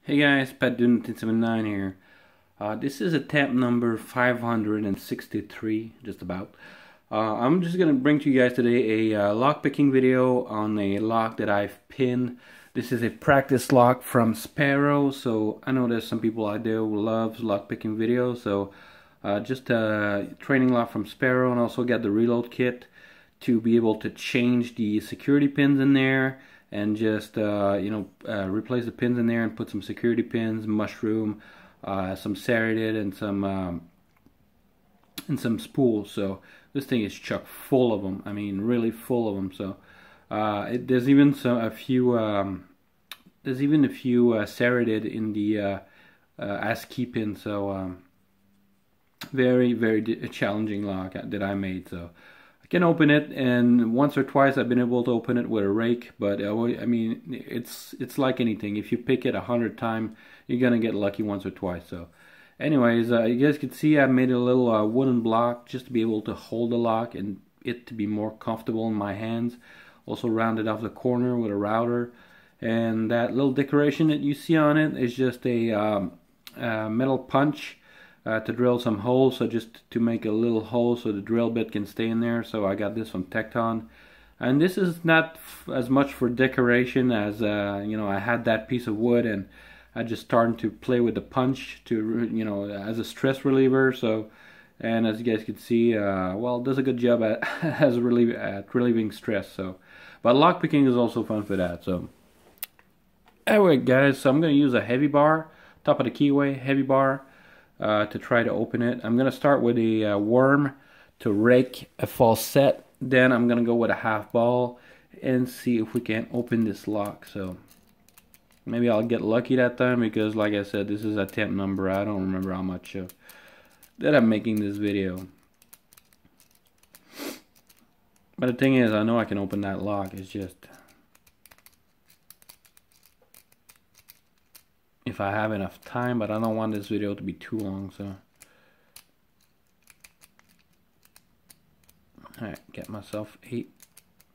Hey guys, Pat Dune 1079 here. This is attempt number 563, just about. I'm just gonna bring to you guys today a lock picking video on a lock that I've pinned. This is a practice lock from Sparrow, so I know there's some people out there who loves lock picking videos. So just a training lock from Sparrow, and also got the reload kit to be able to change the security pins in there and just replace the pins in there and put some security pins, mushroom, some serrated, and some spools. So this thing is chock full of them. I mean, really full of them. So there's even a few serrated in the ASCII pin. So very challenging lock that I made. So I can open it, and once or twice I've been able to open it with a rake, but I mean, it's like anything. If you pick it 100 times, you're gonna get lucky once or twice. So anyways, you guys can see I made a little wooden block just to be able to hold the lock and it to be more comfortable in my hands. Also rounded off the corner with a router, and that little decoration that you see on it is just a metal punch to drill some holes, so just to make a little hole so the drill bit can stay in there. So I got this from Tecton, and this is not as much for decoration as I had that piece of wood and I just started to play with the punch to as a stress reliever. So, and as you guys can see, well, it does a good job at relieving stress. So, but lockpicking is also fun for that. So anyway guys, so I'm going to use a heavy bar, top of the keyway, heavy bar, to try to open it. I'm going to start with a worm to rake a false set. Then I'm going to go with a half ball and see if we can open this lock. So maybe I'll get lucky that time, because like I said, this is attempt number, I don't remember how much that I'm making this video. But the thing is, I know I can open that lock. It's just if I have enough time, but I don't want this video to be too long. So alright, get myself a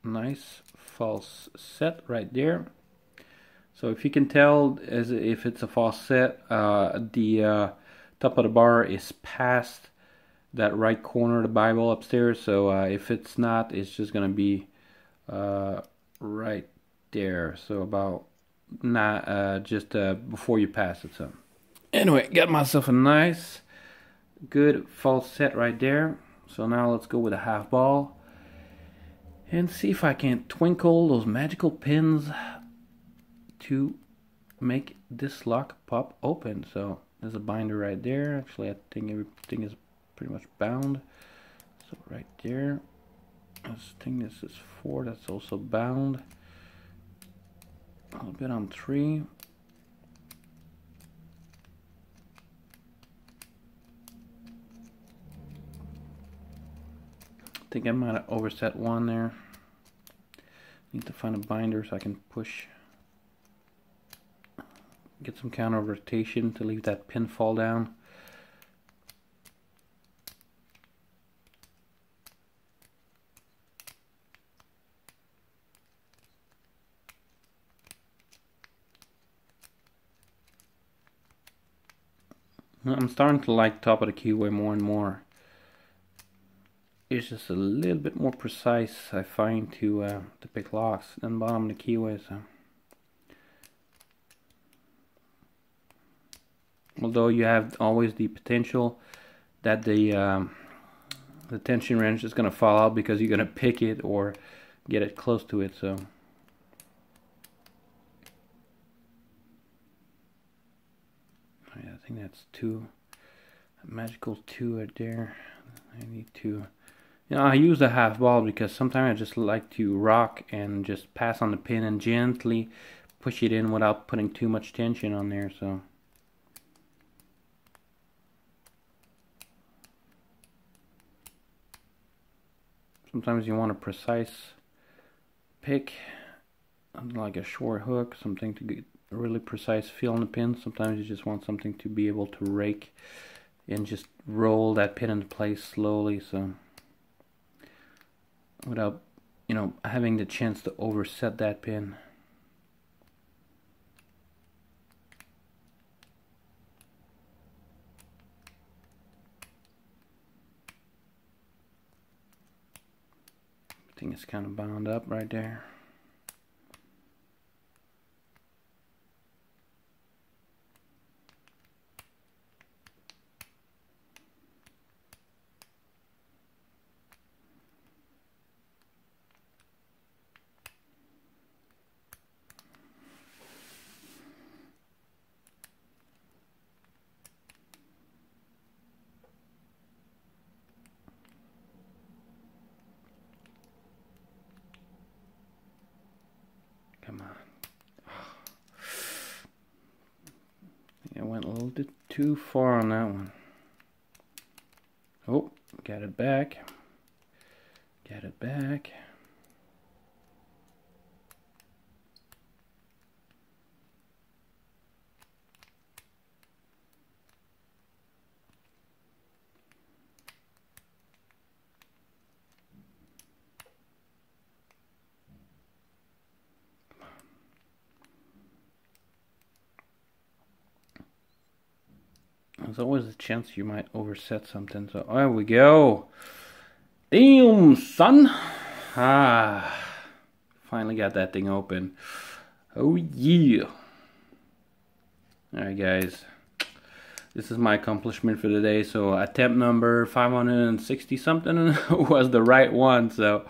nice false set right there. So if you can tell, as if it's a false set, the top of the bar is past that right corner of the Bible upstairs. So if it's not, it's just gonna be right there. So about not just before you pass it. So anyway, got myself a nice good false set right there. So now let's go with a half ball and see if I can twinkle those magical pins to make this lock pop open. So there's a binder right there. Actually, I think everything is pretty much bound. So right there, I think this is 4. That's also bound. A little bit on 3. I think I might have overset one there. Need to find a binder so I can push, get some counter rotation to leave that pin fall down. I'm starting to like top of the keyway more and more. It's just a little bit more precise, I find, to pick locks than bottom of the keyway. So although you have always the potential that the tension wrench is going to fall out because you're going to pick it or get it close to it. So yeah, I think that's 2, a magical 2 right there. I need to, I use a half ball because sometimes I just like to rock and just pass on the pin and gently push it in without putting too much tension on there. So sometimes you want a precise pick, like a short hook, something to get a really precise feel on the pin. Sometimes you just want something to be able to rake and just roll that pin into place slowly, so without having the chance to overset that pin. everything is kind of bound up right there. Come on. I went a little bit too far on that one. Oh, got it back. Got it back. There's always a chance you might overset something. So there we go. Damn, son. Finally got that thing open. Oh yeah. Alright guys. This is my accomplishment for the day. So attempt number 560 something was the right one. So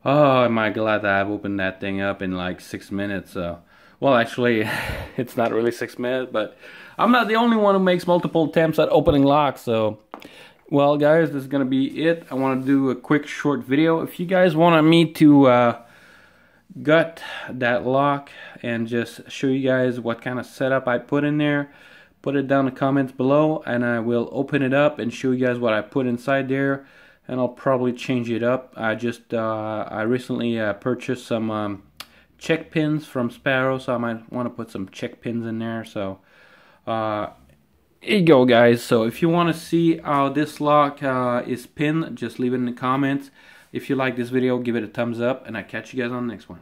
oh, am I glad that I've opened that thing up in like 6 minutes. So well, actually it's not really 6 minutes, but I'm not the only one who makes multiple attempts at opening locks. So well guys, this is gonna be it. I want to do a quick short video. If you guys wanted me to gut that lock and just show you guys what kind of setup I put in there, put it down in the comments below and I will open it up and show you guys what I put inside there, and I'll probably change it up. I recently purchased some check pins from Sparrow, so I might want to put some check pins in there. So here you go guys. So if you want to see how this lock is pinned, just leave it in the comments. If you like this video, give it a thumbs up, and I'll catch you guys on the next one.